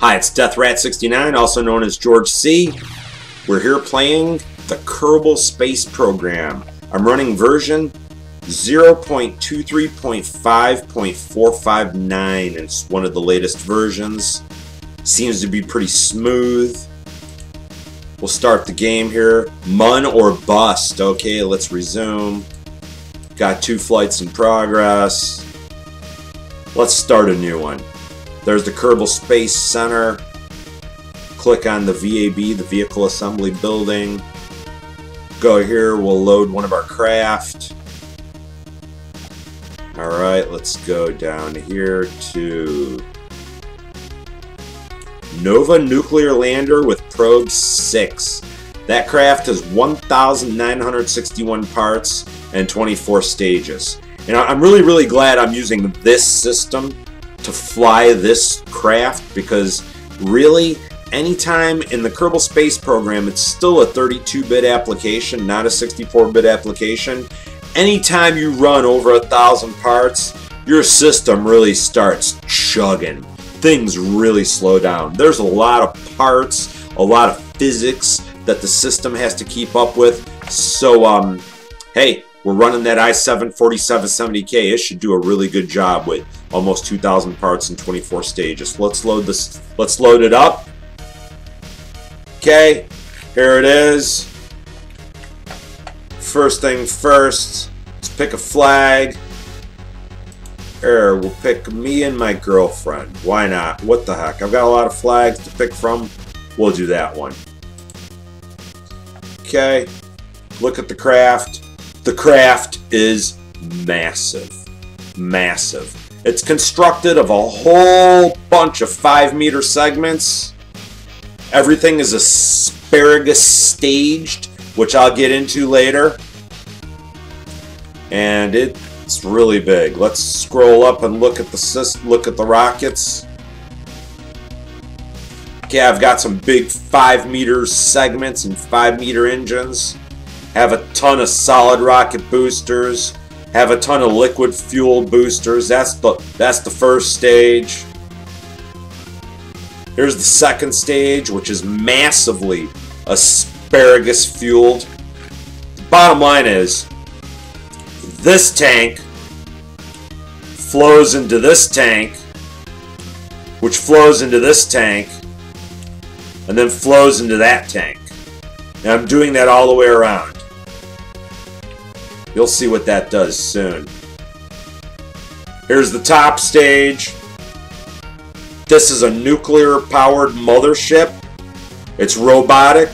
Hi, it's DEATHRAT69, also known as George C. We're here playing the Kerbal Space Program. I'm running version 0.23.5.459. It's one of the latest versions. Seems to be pretty smooth. We'll start the game here. Mun or bust. Okay, let's resume. Got 2 flights in progress. Let's start a new one. There's the Kerbal Space Center. Click on the VAB, the Vehicle Assembly Building. Go here, we'll load one of our craft. Alright, let's go down here to Nova Nuclear Lander with Probe 6. That craft has 1,961 parts and 24 stages. And I'm really glad I'm using this system to fly this craft, because really anytime in the Kerbal Space Program, it's still a 32-bit application, not a 64-bit application. Anytime you run over 1,000 parts, your system really starts chugging. Things really slow down. There's a lot of parts, a lot of physics that the system has to keep up with. So hey, we're running that i7-4770K. It should do a really good job with almost 2,000 parts and 24 stages. Let's load this. Let's load it up. Okay, here it is. First thing first, let's pick a flag. Here, we'll pick me and my girlfriend. Why not? What the heck? I've got a lot of flags to pick from. We'll do that one. Okay, look at the craft. The craft is massive. Massive. It's constructed of a whole bunch of 5-meter segments. Everything is Asparagus Staged, which I'll get into later. And it's really big. Let's scroll up and look at the rockets. Okay, I've got some big 5-meter segments and 5-meter engines. Have a ton of solid rocket boosters. Have a ton of liquid fuel boosters. That's the first stage. Here's the second stage, which is massively asparagus fueled. The bottom line is, this tank flows into this tank, which flows into this tank, and then flows into that tank. And I'm doing that all the way around. You'll see what that does soon. Here's the top stage. This is a nuclear-powered mothership. It's robotic.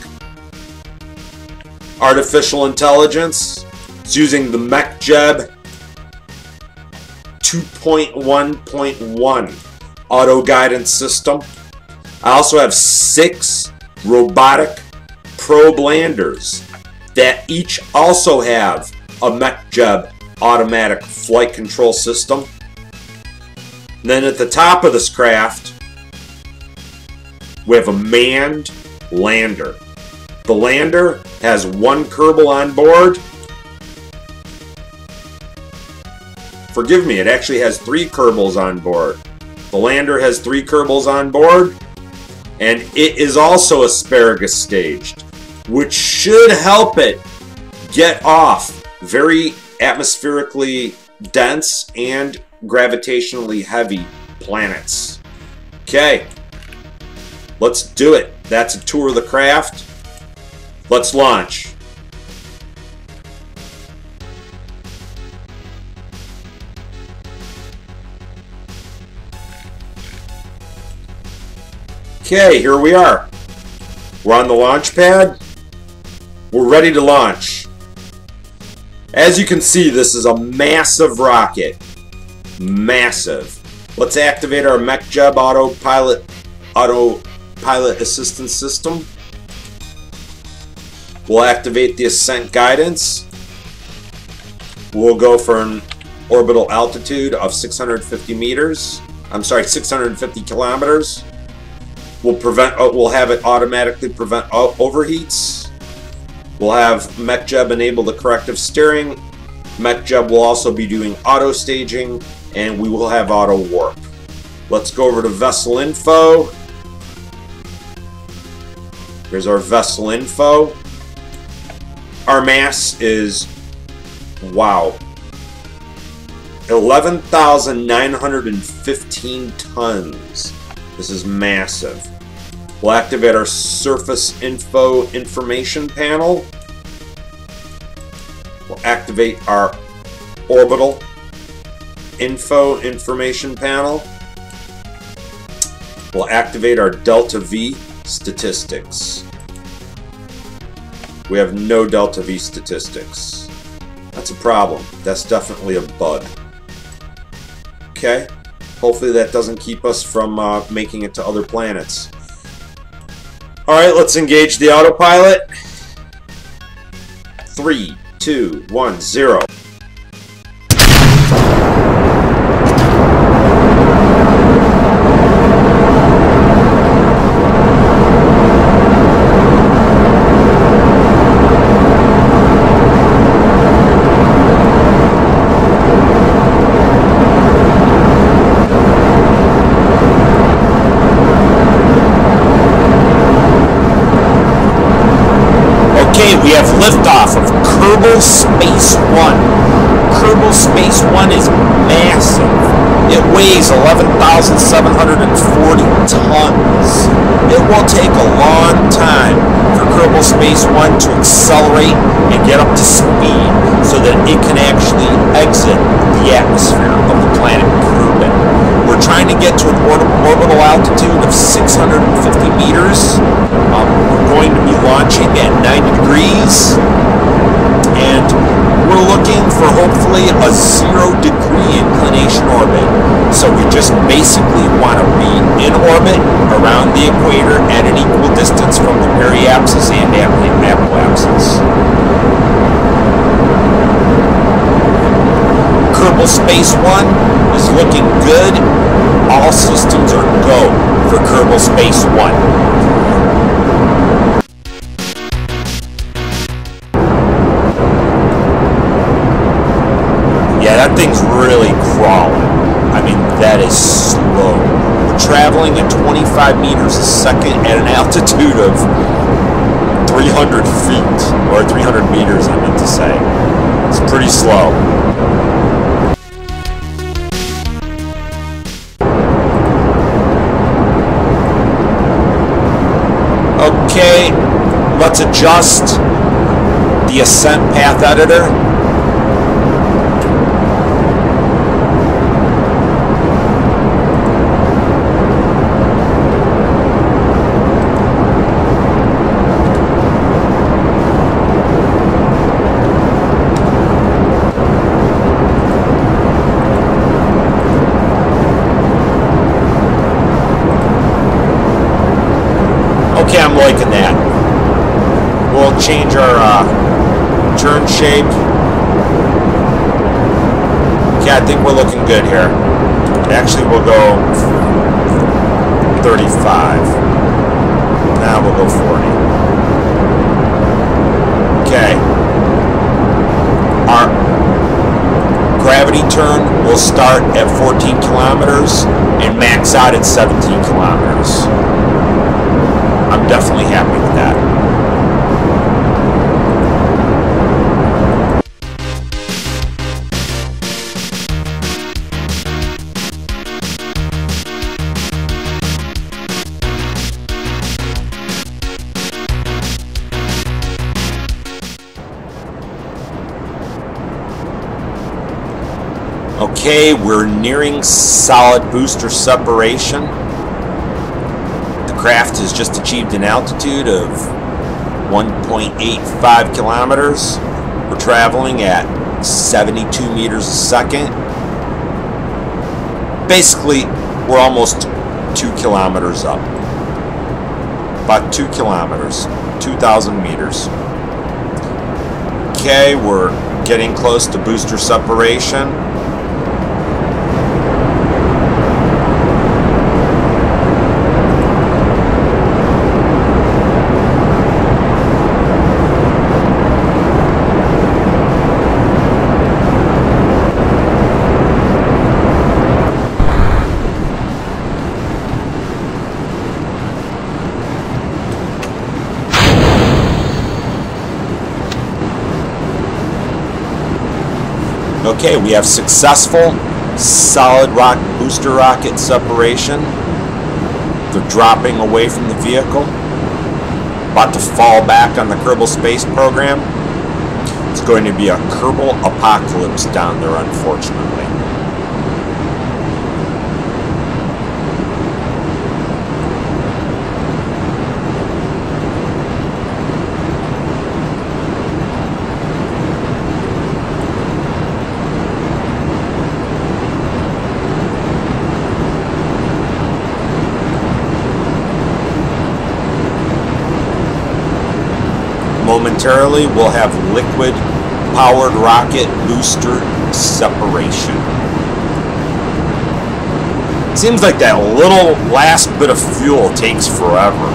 Artificial intelligence. It's using the Mechjeb 2.1.1 auto-guidance system. I also have 6 robotic probe landers that each also have a Mechjeb automatic flight control system. And then at the top of this craft, we have a manned lander. The lander has 1 Kerbal on board. Forgive me, it actually has 3 Kerbals on board. The lander has 3 Kerbals on board, and it is also Asparagus Staged, which should help it get off very atmospherically dense and gravitationally heavy planets. Okay, let's do it. That's a tour of the craft. Let's launch. Okay, here we are. We're on the launch pad. We're ready to launch. As you can see, this is a massive rocket. Massive. Let's activate our Mechjeb autopilot assistance system. We'll activate the ascent guidance. We'll go for an orbital altitude of 650 meters. I'm sorry, 650 kilometers. We'll have it automatically prevent overheats. We'll have Mechjeb enable the corrective steering. Mechjeb will also be doing auto staging, and we will have auto warp. Let's go over to vessel info. Here's our vessel info. Our mass is, wow, 11,915 tons. This is massive. We'll activate our surface info information panel. We'll activate our orbital info information panel. We'll activate our delta V statistics. We have no delta V statistics. That's a problem. That's definitely a bug. Okay. Hopefully that doesn't keep us from making it to other planets. Alright, let's engage the autopilot. 3, 2, 1, 0. We have liftoff of Kerbal Space One. Kerbal Space One is massive. It weighs 11,740 tons. It will take a long time for Kerbal Space One to accelerate and get up to speed so that it can actually exit the atmosphere of the planet Kerbin. We're trying to get to an orbital altitude of 650 meters. We're going to be launching at 90 degrees, and we're looking for hopefully a 0-degree inclination orbit. So we just basically want to be in orbit around the equator at an equal distance from the periapsis and apoapsis. Kerbal Space One is looking good. All systems are go for Kerbal Space One. Yeah, that thing's really crawling. I mean, that is slow. We're traveling at 25 meters a second at an altitude of 300 feet, or 300 meters, I meant to say. It's pretty slow. Okay, let's adjust the ascent path editor. Okay, I'm liking that. We'll change our turn shape. Okay, I think we're looking good here. Actually, we'll go 35. Now we'll go 40. Okay. Our gravity turn will start at 14 kilometers and max out at 17 kilometers. I'm definitely happy with that. Okay, we're nearing solid booster separation. The craft has just achieved an altitude of 1.85 kilometers. We're traveling at 72 meters a second. Basically, we're almost 2 kilometers up. About 2 kilometers, 2,000 meters. Okay, we're getting close to booster separation. Okay, we have successful solid rock booster rocket separation. They're dropping away from the vehicle, about to fall back on the Kerbal Space program. It's going to be a Kerbal apocalypse down there, unfortunately. Momentarily, we'll have liquid-powered rocket booster separation. Seems like that little last bit of fuel takes forever.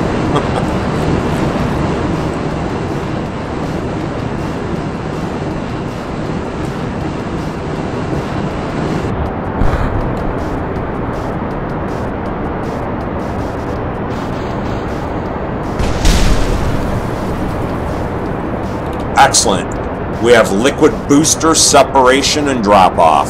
Excellent. We have liquid booster separation and drop-off.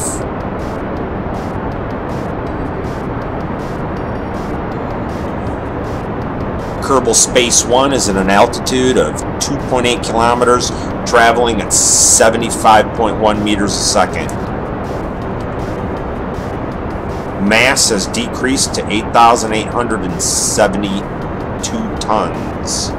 Kerbal Space One is at an altitude of 2.8 kilometers, traveling at 75.1 meters a second. Mass has decreased to 8,872 tons.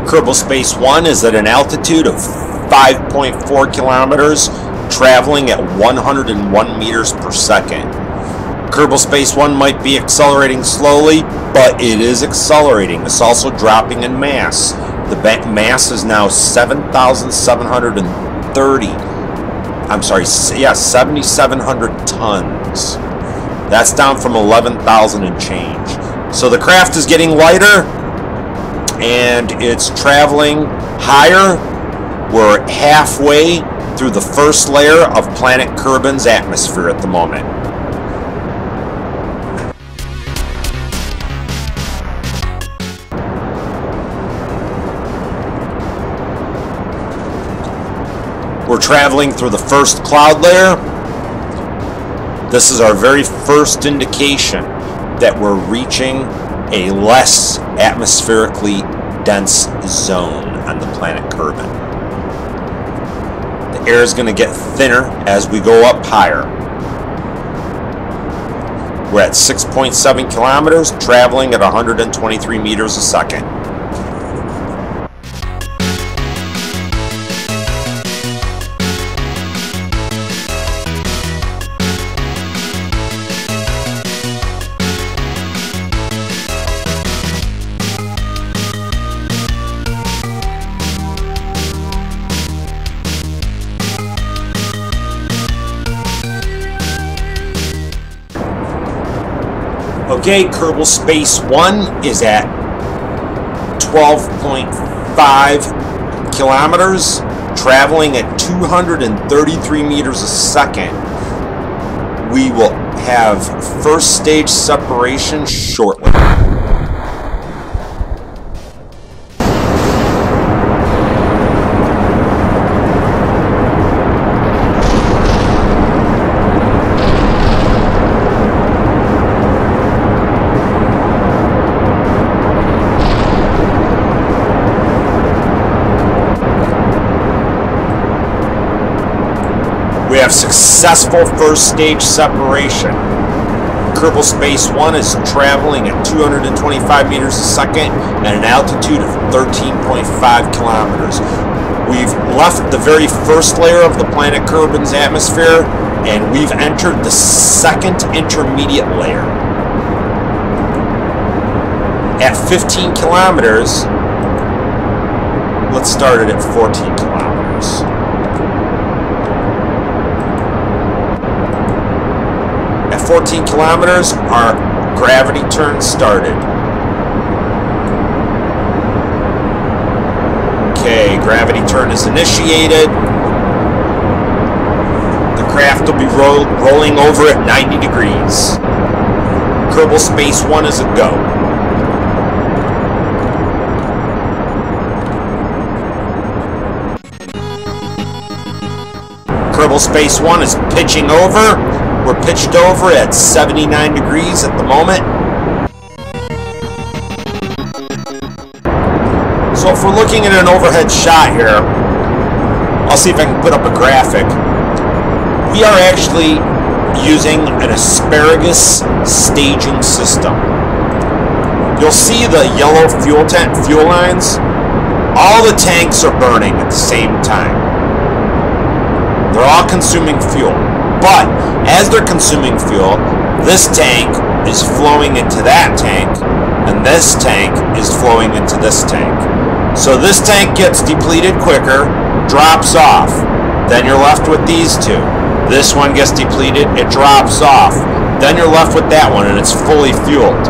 Kerbal Space One is at an altitude of 5.4 kilometers, traveling at 101 meters per second. Kerbal Space One might be accelerating slowly, but it is accelerating. It's also dropping in mass. The mass is now 7,730. I'm sorry, yeah, 7,700 tons. That's down from 11,000 and change. So the craft is getting lighter, and it's traveling higher. We're halfway through the first layer of planet Kerbin's atmosphere at the moment. We're traveling through the first cloud layer. This is our very first indication that we're reaching a less atmospherically dense zone on the planet Kerbin. The air is going to get thinner as we go up higher. We're at 6.7 kilometers, traveling at 123 meters a second. Okay, Kerbal Space One is at 12.5 kilometers, traveling at 233 meters a second. We will have first stage separation shortly. We have successful first stage separation. Kerbal Space One is traveling at 225 meters a second at an altitude of 13.5 kilometers. We've left the very first layer of the planet Kerbin's atmosphere, and we've entered the second intermediate layer. At 15 kilometers, let's start it at 14 kilometers. At 14 kilometers, our gravity turn started. Okay, gravity turn is initiated. The craft will be rolling over at 90 degrees. Kerbal Space One is a go. Kerbal Space One is pitching over. We're pitched over at 79 degrees at the moment. So if we're looking at an overhead shot here, I'll see if I can put up a graphic. We are actually using an Asparagus staging system. You'll see the yellow fuel lines. All the tanks are burning at the same time. They're all consuming fuel. But as they're consuming fuel, this tank is flowing into that tank, and this tank is flowing into this tank. So this tank gets depleted quicker, drops off. Then you're left with these two. This one gets depleted, it drops off. Then you're left with that one, and it's fully fueled.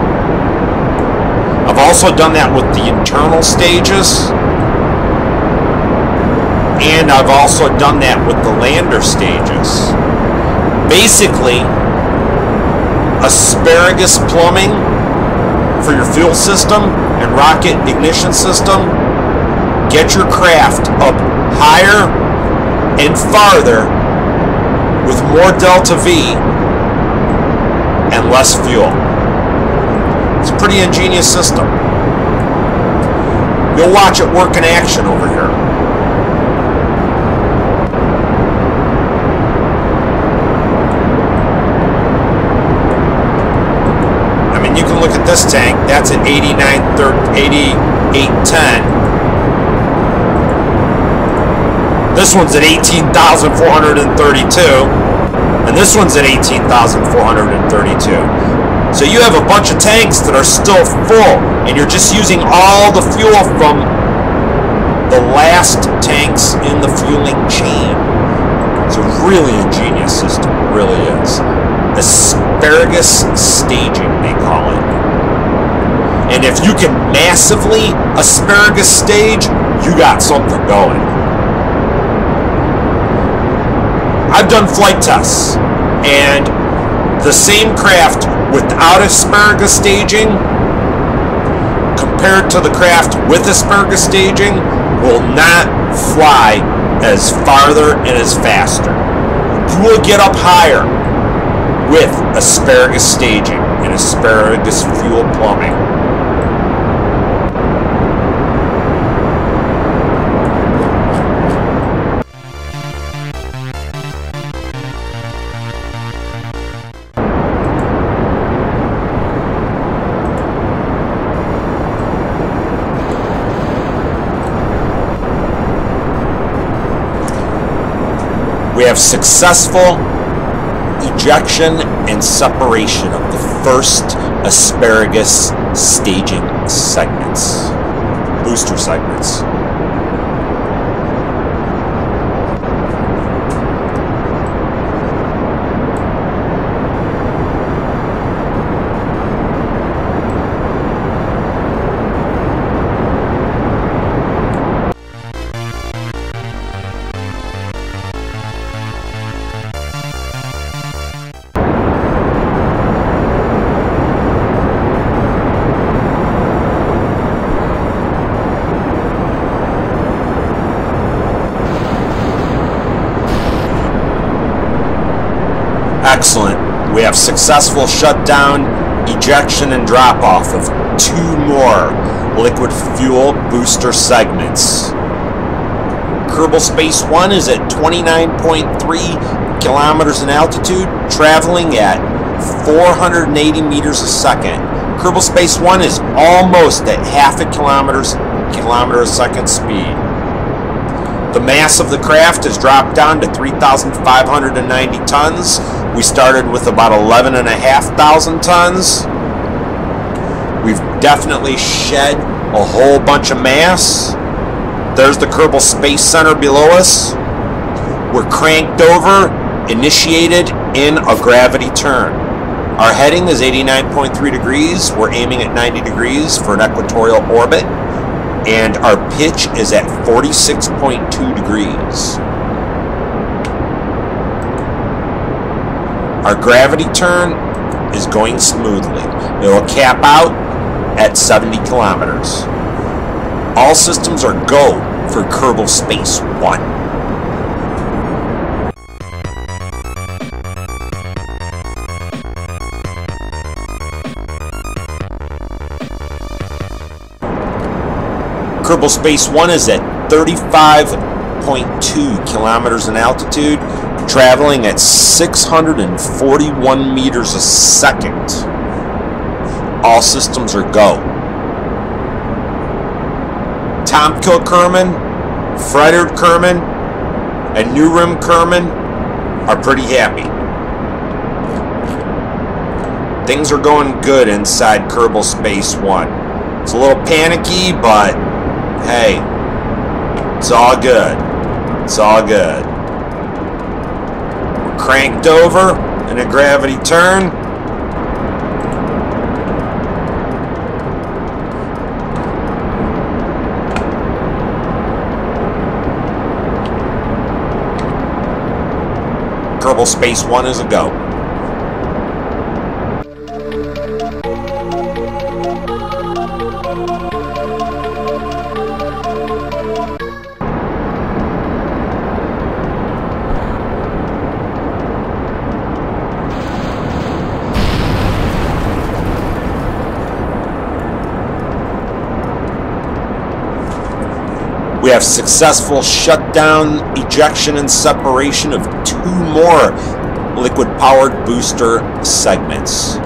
I've also done that with the internal stages, and I've also done that with the lander stages. Basically, asparagus plumbing for your fuel system and rocket ignition system get your craft up higher and farther with more delta V and less fuel. It's a pretty ingenious system. You'll watch it work in action over here. You can look at this tank. That's at 8810. This one's at 18,432, and this one's at 18,432. So you have a bunch of tanks that are still full, and you're just using all the fuel from the last tanks in the fueling chain. It's a really ingenious system. It really is. Asparagus staging, they call it. And if you can massively asparagus stage, you got something going. I've done flight tests, and the same craft without asparagus staging compared to the craft with asparagus staging will not fly as farther and as faster. You will get up higher with asparagus staging and asparagus fuel plumbing. We have successful ejection and separation of the first asparagus staging segments, booster segments. Excellent. We have successful shutdown, ejection, and drop-off of 2 more liquid fuel booster segments. Kerbal Space One is at 29.3 kilometers in altitude, traveling at 480 meters a second. Kerbal Space One is almost at half a kilometer a second speed. The mass of the craft has dropped down to 3,590 tons. We started with about 11,500 tons. We've definitely shed a whole bunch of mass. There's the Kerbal Space Center below us. We're cranked over, initiated in a gravity turn. Our heading is 89.3 degrees. We're aiming at 90 degrees for an equatorial orbit. And our pitch is at 46.2 degrees. Our gravity turn is going smoothly. It'll cap out at 70 kilometers. All systems are go for Kerbal Space One. Kerbal Space One is at 35.2 kilometers in altitude, traveling at 641 meters a second. All systems are go. Tomkill Kerbin, Frederd Kerbin, and New Rim Kerbin are pretty happy. Things are going good inside Kerbal Space One. It's a little panicky, but hey, it's all good. It's all good. We're cranked over in a gravity turn. Kerbal Space One is a go. We have successful shutdown, ejection, and separation of 2 more liquid-powered booster segments.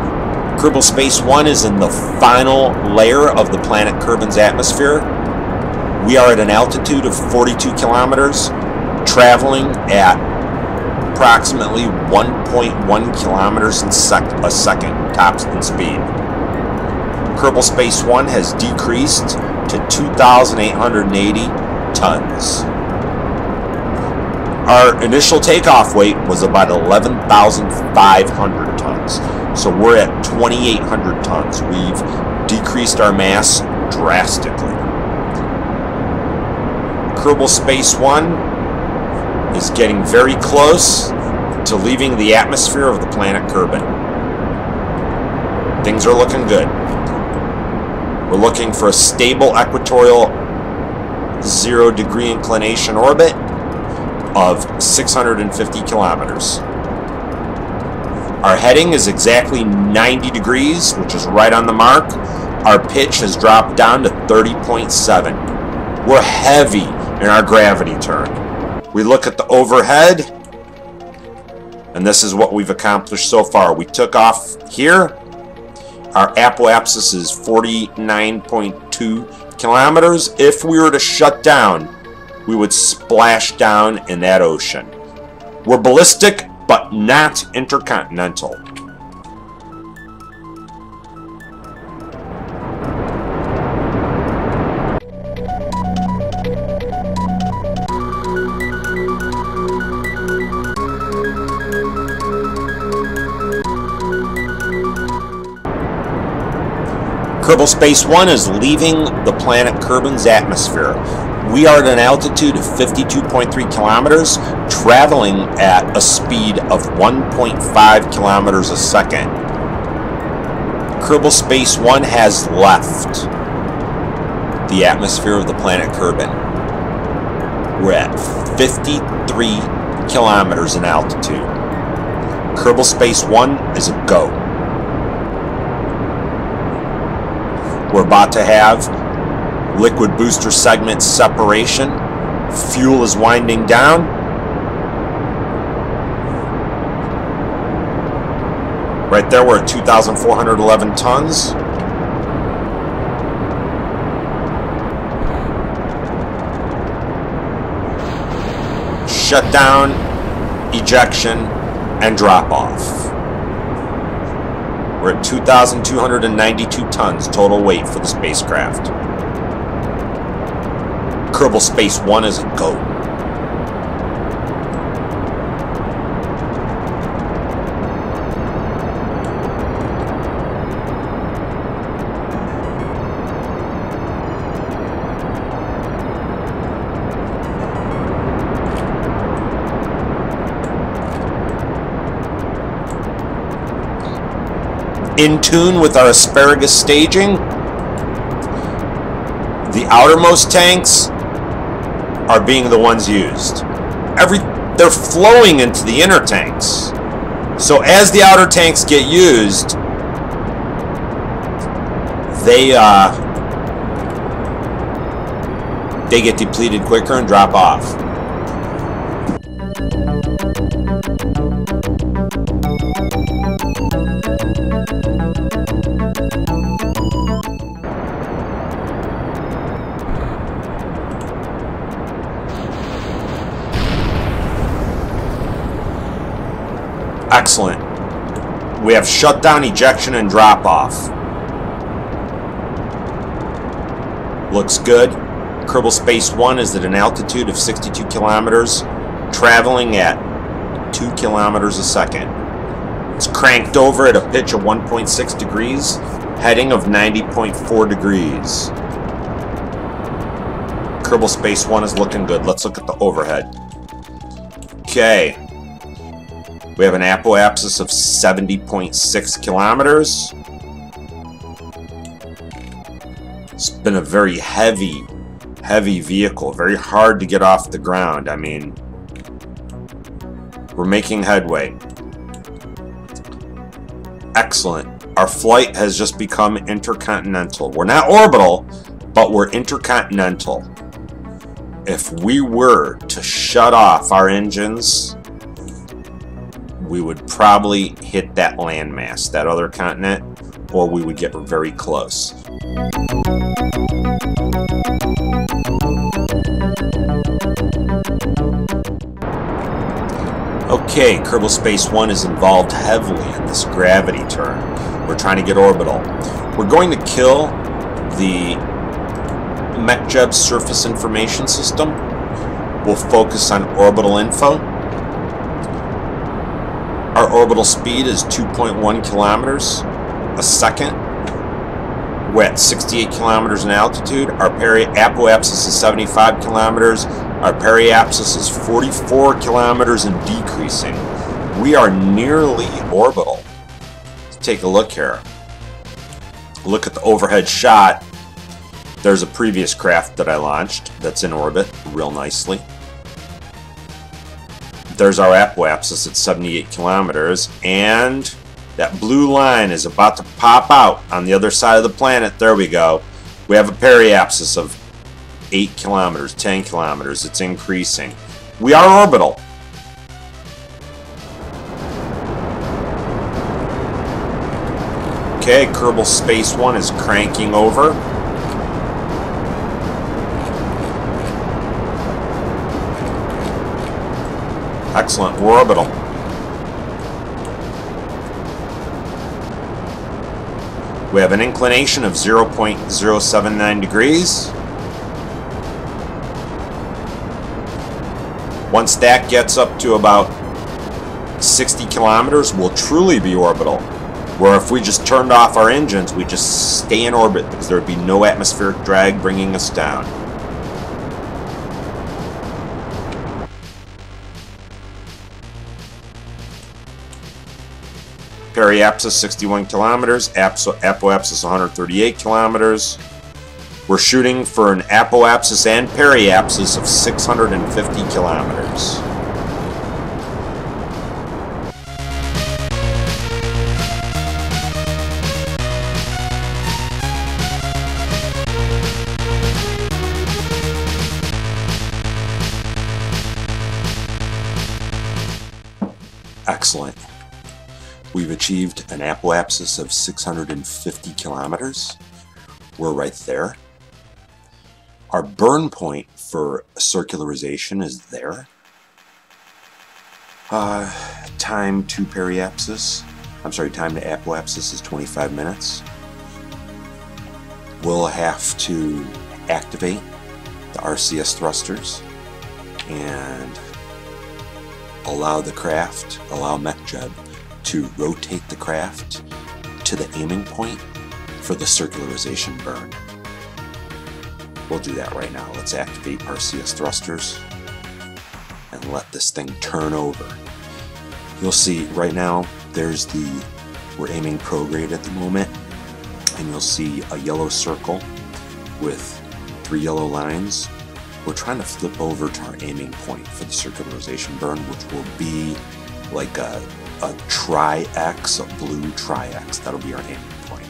Kerbal Space One is in the final layer of the planet Kerbin's atmosphere. We are at an altitude of 42 kilometers, traveling at approximately 1.1 kilometers a second top speed. Kerbal Space One has decreased to 2,880 tons. Our initial takeoff weight was about 11,500 tons, so we're at 2,800 tons. We've decreased our mass drastically. Kerbal Space One is getting very close to leaving the atmosphere of the planet Kerbin. Things are looking good. We're looking for a stable equatorial 0-degree inclination orbit of 650 kilometers. Our heading is exactly 90 degrees, which is right on the mark. Our pitch has dropped down to 30.7. We're heavy in our gravity turn. We look at the overhead, and this is what we've accomplished so far. We took off here. Our apoapsis is 49.2 kilometers. If we were to shut down, we would splash down in that ocean. We're ballistic, but not intercontinental. Kerbal Space One is leaving the planet Kerbin's atmosphere. We are at an altitude of 52.3 kilometers, traveling at a speed of 1.5 kilometers a second. Kerbal Space One has left the atmosphere of the planet Kerbin. We're at 53 kilometers in altitude. Kerbal Space One is a go. We're about to have liquid booster segment separation. Fuel is winding down. Right there, we're at 2,411 tons. Shutdown, ejection, and drop off. We're at 2,292 tons total weight for the spacecraft. Kerbal Space One is a go. in tune with our Asparagus staging. The outermost tanks are being the ones used. They're flowing into the inner tanks. So as the outer tanks get used, they get depleted quicker and drop off. Excellent. We have shutdown, ejection, and drop-off. Looks good. Kerbal Space One is at an altitude of 62 kilometers, traveling at 2 kilometers a second. It's cranked over at a pitch of 1.6 degrees, heading of 90.4 degrees. Kerbal Space One is looking good. Let's look at the overhead. Okay. We have an apoapsis of 70.6 kilometers. It's been a very heavy vehicle. Very hard to get off the ground. I mean, we're making headway. Excellent. Our flight has just become intercontinental. We're not orbital, but we're intercontinental. If we were to shut off our engines, we would probably hit that landmass, that other continent, or we would get very close. Okay, Kerbal Space One is involved heavily in this gravity turn. We're trying to get orbital. We're going to kill the Mechjeb surface information system. We'll focus on orbital info. Our orbital speed is 2.1 kilometers a second. We're at 68 kilometers in altitude. Our apoapsis is 75 kilometers. Our periapsis is 44 kilometers and decreasing. We are nearly orbital. Let's take a look here. Look at the overhead shot. There's a previous craft that I launched that's in orbit real nicely. There's our apoapsis at 78 kilometers, and that blue line is about to pop out on the other side of the planet. There we go. We have a periapsis of 8 kilometers, 10 kilometers. It's increasing. We are orbital. Okay, Kerbal Space One is cranking over. Excellent, we're orbital. We have an inclination of 0.079 degrees. Once that gets up to about 60 kilometers, we'll truly be orbital. Where if we just turned off our engines, we just stay in orbit because there would be no atmospheric drag bringing us down. Periapsis 61 kilometers, apoapsis 138 kilometers. We're shooting for an apoapsis and periapsis of 650 kilometers. Excellent. We've achieved an apoapsis of 650 kilometers. We're right there. Our burn point for circularization is there. Time to periapsis, time to apoapsis is 25 minutes. We'll have to activate the RCS thrusters and allow Mechjeb to rotate the craft to the aiming point for the circularization burn. We'll do that right now. Let's activate RCS thrusters and let this thing turn over. You'll see right now there's the We're aiming prograde at the moment, and you'll see a yellow circle with 3 yellow lines. We're trying to flip over to our aiming point for the circularization burn, which will be like a tri-X, a blue tri-X. That'll be our aiming point.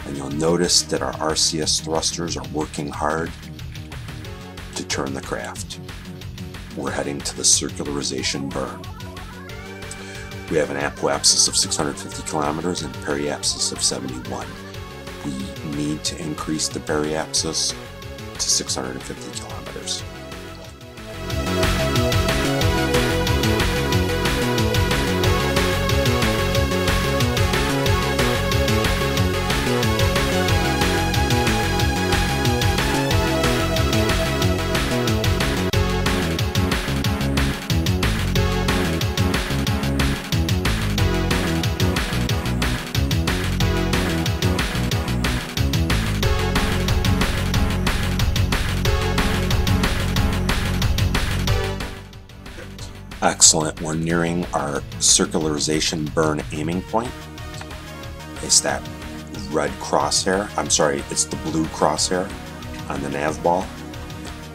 And you'll notice that our RCS thrusters are working hard to turn the craft. We're heading to the circularization burn. We have an apoapsis of 650 kilometers and a periapsis of 71. We need to increase the periapsis to 650 kilometers. Excellent, we're nearing our circularization burn aiming point. It's that red crosshair, I'm sorry, it's the blue crosshair on the nav ball.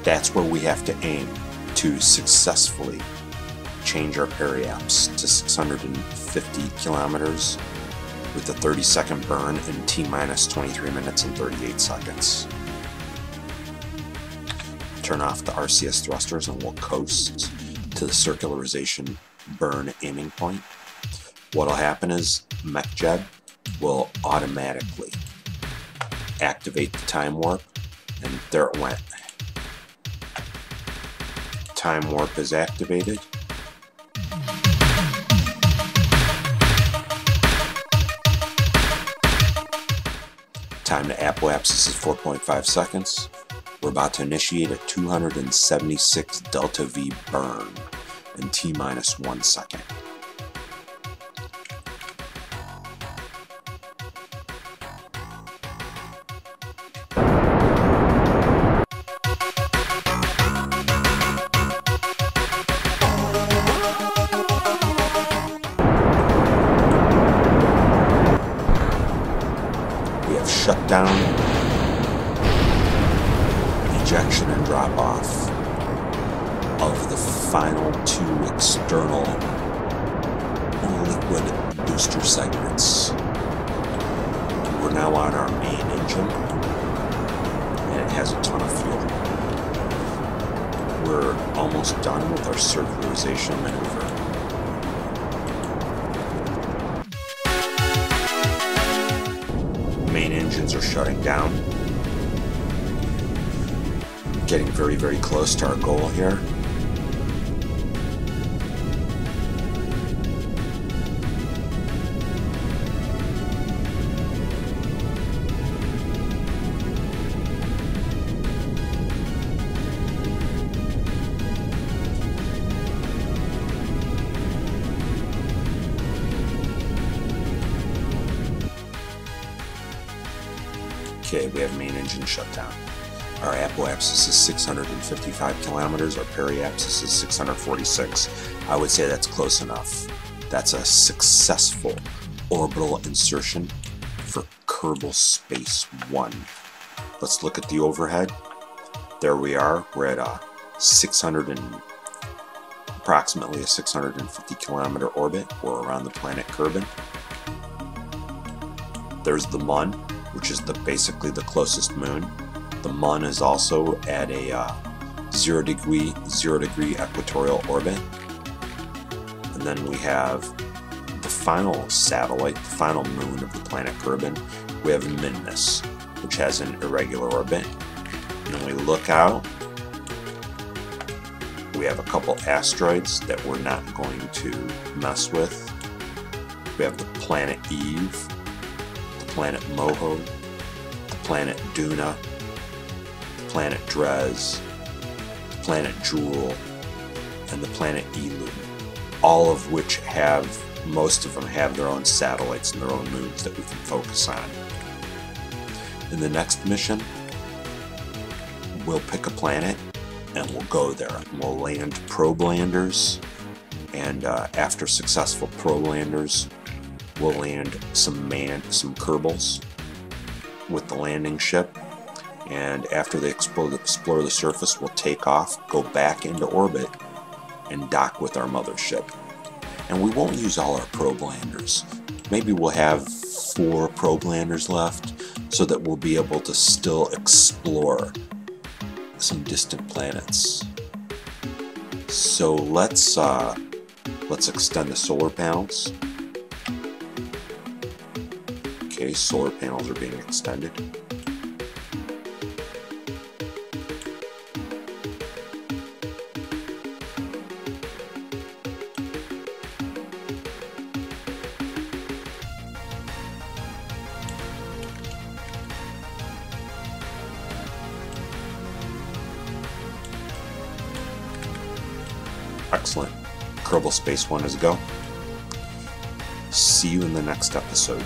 That's where we have to aim to successfully change our periaps to 650 kilometers with a 30-second burn in T-minus 23 minutes and 38 seconds. Turn off the RCS thrusters and we'll coast to the circularization burn aiming point. What'll happen is Mechjeb will automatically activate the time warp, and there it went. Time warp is activated. Time to apoapsis is 4.5 seconds. We're about to initiate a 276 delta V burn in T-minus 1 second. We have shutdown, ejection and drop off of the final 2 external liquid booster segments. We're now on our main engine, and it has a ton of fuel. We're almost done with our circularization maneuver. Main engines are shutting down. Getting very, very close to our goal here. Okay, we have main engine shut down. Our apoapsis is 655 kilometers, our periapsis is 646. I would say that's close enough. That's a successful orbital insertion for Kerbal Space One. Let's look at the overhead. There we are. We're at approximately a 650 kilometer orbit. We're around the planet Kerbin. There's the Mun, which is basically the closest moon. The Mun is also at a 0 degree equatorial orbit. And then we have the final satellite, the final moon of the planet Kerbin. We have Minmus, which has an irregular orbit. And then we look out, we have a couple asteroids that we're not going to mess with. We have the planet Eve, the planet Moho, the planet Duna, planet Dres, the planet Jewel, and the planet Elu, all of which most of them have their own satellites and their own moons that we can focus on. In the next mission, we'll pick a planet and we'll go there and we'll land probe landers, and after successful probe landers, we'll land some Kerbals with the landing ship, and after they explore the surface, we'll take off, go back into orbit, and dock with our mothership. And we won't use all our probe landers. Maybe we'll have 4 probe landers left, so that we'll be able to still explore some distant planets. So let's extend the solar panels. Okay, solar panels are being extended. Excellent. Kerbal Space One is a go. See you in the next episode.